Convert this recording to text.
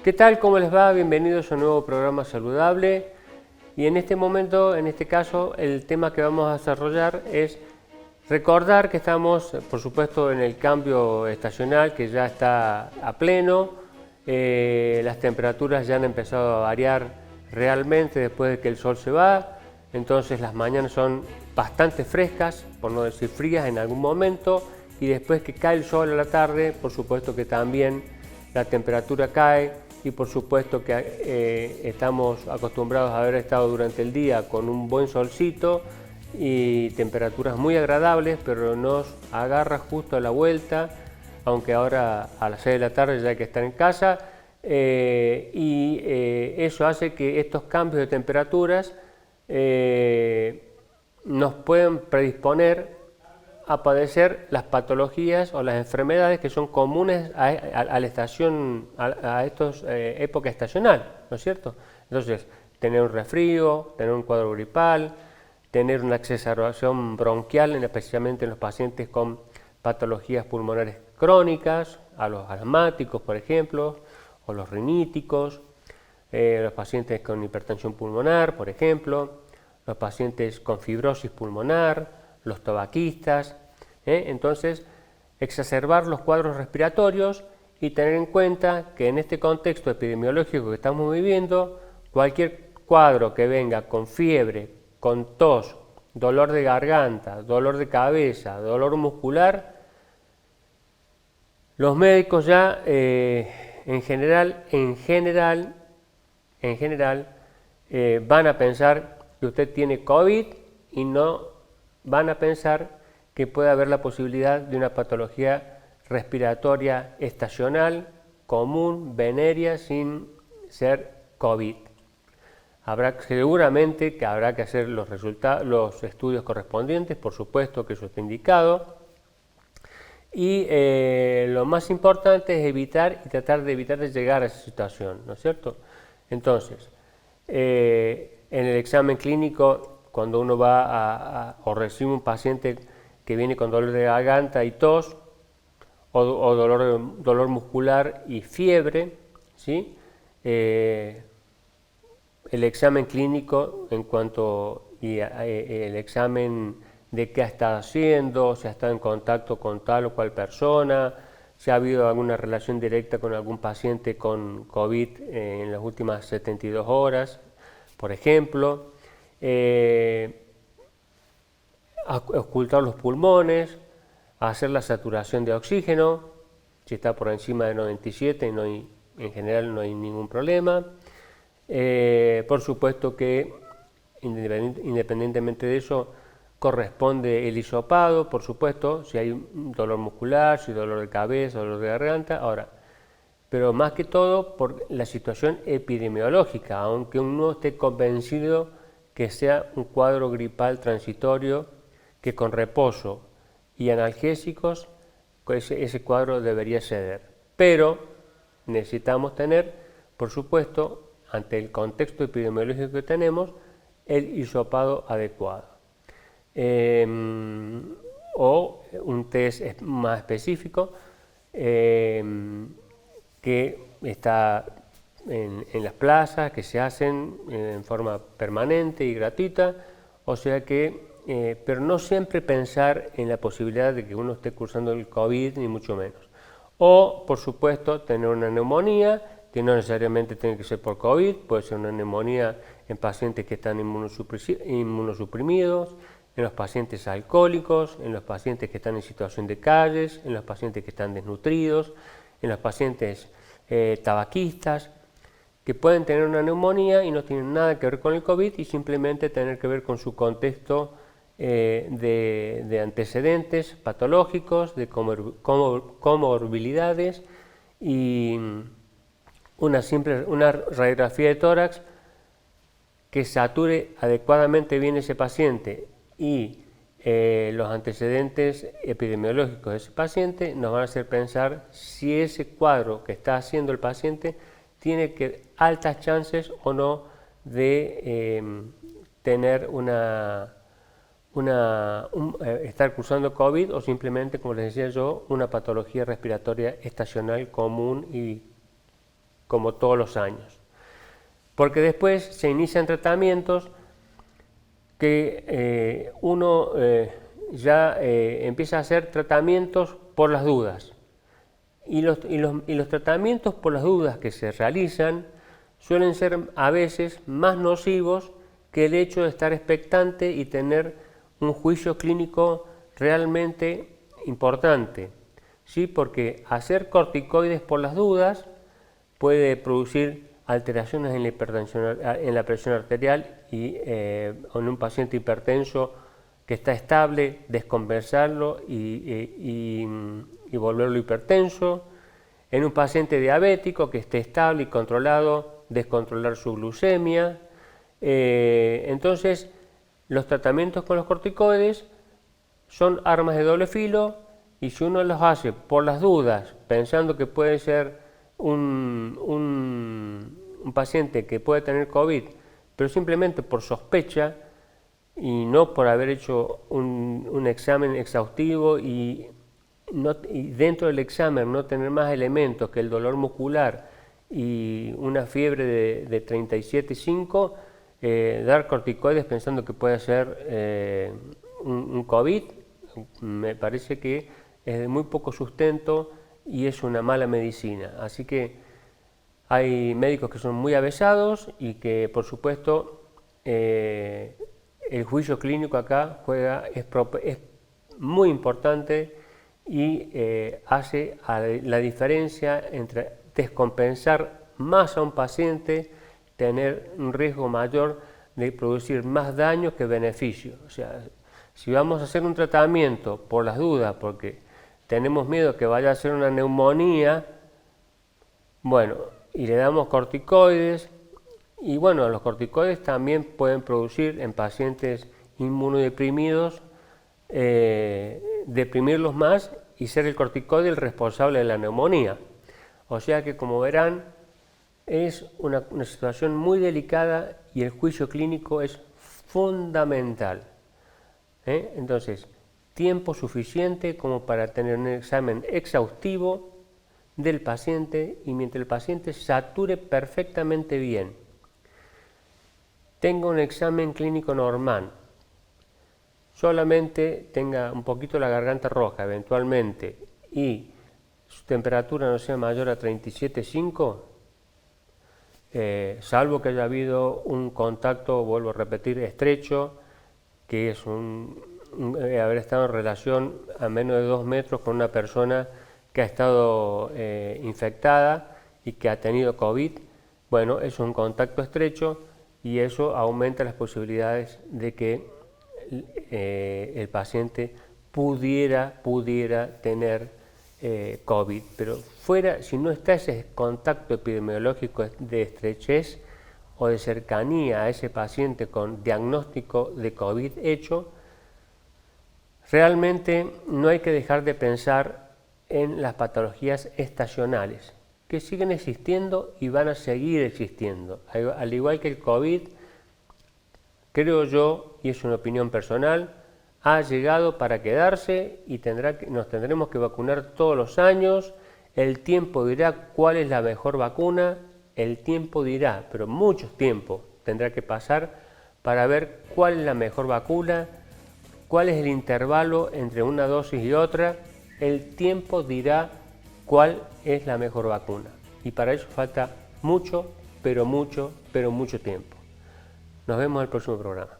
¿Qué tal? ¿Cómo les va? Bienvenidos a un nuevo programa saludable. Y en este momento, en este caso, el tema que vamos a desarrollar es recordar que estamos, por supuesto, en el cambio estacional que ya está a pleno. Las temperaturas ya han empezado a variar realmente después de que el sol se va. Entonces las mañanas son bastante frescas, por no decir frías en algún momento. Y después que cae el sol a la tarde, por supuesto que también la temperatura cae. Y por supuesto que estamos acostumbrados a haber estado durante el día con un buen solcito y temperaturas muy agradables, pero nos agarra justo a la vuelta, aunque ahora a las 6 de la tarde ya hay que estar en casa, eso hace que estos cambios de temperaturas nos pueden predisponer a padecer las patologías o las enfermedades que son comunes a la estación, a esta época estacional, ¿no es cierto? Entonces, tener un resfrío, tener un cuadro gripal, tener una exacerbación bronquial, especialmente en los pacientes con patologías pulmonares crónicas, a los asmáticos, por ejemplo, o los riníticos, los pacientes con hipertensión pulmonar, por ejemplo, los pacientes con fibrosis pulmonar, los tabaquistas. Entonces, exacerbar los cuadros respiratorios y tener en cuenta que en este contexto epidemiológico que estamos viviendo, cualquier cuadro que venga con fiebre, con tos, dolor de garganta, dolor de cabeza, dolor muscular, los médicos ya en general van a pensar que usted tiene COVID y no van a pensar que puede haber la posibilidad de una patología respiratoria estacional, común, venérea, sin ser COVID. Seguramente que habrá que hacer los estudios correspondientes, por supuesto que eso está indicado. Y lo más importante es evitar y tratar de evitar de llegar a esa situación, ¿no es cierto? Entonces, en el examen clínico, cuando uno va o recibe un paciente que viene con dolor de garganta y tos, o dolor muscular y fiebre, ¿sí? El examen clínico el examen de qué ha estado haciendo, si ha estado en contacto con tal o cual persona, si ha habido alguna relación directa con algún paciente con COVID en las últimas 72 horas, por ejemplo. Ocultar los pulmones, hacer la saturación de oxígeno, si está por encima de 97 en general no hay ningún problema. Por supuesto que independientemente de eso corresponde el hisopado, por supuesto, si hay un dolor muscular, si hay dolor de cabeza, dolor de garganta, ahora, pero más que todo por la situación epidemiológica, aunque uno esté convencido que sea un cuadro gripal transitorio, que con reposo y analgésicos ese cuadro debería ceder. Pero necesitamos tener, por supuesto, ante el contexto epidemiológico que tenemos, el hisopado adecuado. O un test más específico que está en las plazas, que se hacen en forma permanente y gratuita, o sea que pero no siempre pensar en la posibilidad de que uno esté cursando el COVID, ni mucho menos. O, por supuesto, tener una neumonía, que no necesariamente tiene que ser por COVID, puede ser una neumonía en pacientes que están inmunosuprimidos, en los pacientes alcohólicos, en los pacientes que están en situación de calles, en los pacientes que están desnutridos, en los pacientes tabaquistas, que pueden tener una neumonía y no tienen nada que ver con el COVID y simplemente tener que ver con su contexto de antecedentes patológicos, de comorbilidades y una radiografía de tórax que sature adecuadamente bien ese paciente y los antecedentes epidemiológicos de ese paciente nos van a hacer pensar si ese cuadro que está haciendo el paciente tiene altas chances o no de tener estar cursando COVID o simplemente, como les decía yo, una patología respiratoria estacional común y como todos los años. Porque después se inician tratamientos que uno ya empieza a hacer tratamientos por las dudas. Y los tratamientos por las dudas que se realizan suelen ser a veces más nocivos que el hecho de estar expectante y tener un juicio clínico realmente importante, ¿sí? Porque hacer corticoides por las dudas puede producir alteraciones en la hipertensión, en la presión arterial y en un paciente hipertenso que está estable, descompensarlo y volverlo hipertenso. En un paciente diabético que esté estable y controlado, descontrolar su glucemia. Entonces, los tratamientos con los corticoides son armas de doble filo y si uno los hace por las dudas, pensando que puede ser un paciente que puede tener COVID, pero simplemente por sospecha y no por haber hecho un examen exhaustivo y dentro del examen no tener más elementos que el dolor muscular y una fiebre de 37,5, dar corticoides pensando que puede ser un COVID, me parece que es de muy poco sustento y es una mala medicina. Así que hay médicos que son muy avesados y que, por supuesto, el juicio clínico acá es muy importante y hace la diferencia entre descompensar más a un paciente, tener un riesgo mayor de producir más daño que beneficio. O sea, si vamos a hacer un tratamiento por las dudas, porque tenemos miedo que vaya a ser una neumonía, bueno, y le damos corticoides, y bueno, los corticoides también pueden producir en pacientes inmunodeprimidos, deprimirlos más y ser el corticoide el responsable de la neumonía. O sea que, como verán, es una situación muy delicada y el juicio clínico es fundamental. Entonces, tiempo suficiente como para tener un examen exhaustivo del paciente y mientras el paciente sature perfectamente bien, tenga un examen clínico normal, solamente tenga un poquito la garganta roja eventualmente y su temperatura no sea mayor a 37,5, salvo que haya habido un contacto, vuelvo a repetir, estrecho, que es haber estado en relación a menos de 2 metros con una persona que ha estado infectada y que ha tenido COVID. Bueno, eso es un contacto estrecho y eso aumenta las posibilidades de que el paciente pudiera tener COVID, pero si no está ese contacto epidemiológico de estrechez o de cercanía a ese paciente con diagnóstico de COVID hecho, realmente no hay que dejar de pensar en las patologías estacionales, que siguen existiendo y van a seguir existiendo. Al igual que el COVID, creo yo, y es una opinión personal, ha llegado para quedarse y nos tendremos que vacunar todos los años. El tiempo dirá cuál es la mejor vacuna, el tiempo dirá, pero mucho tiempo tendrá que pasar para ver cuál es la mejor vacuna, cuál es el intervalo entre una dosis y otra. El tiempo dirá cuál es la mejor vacuna y para eso falta mucho, pero mucho tiempo. Nos vemos en el próximo programa.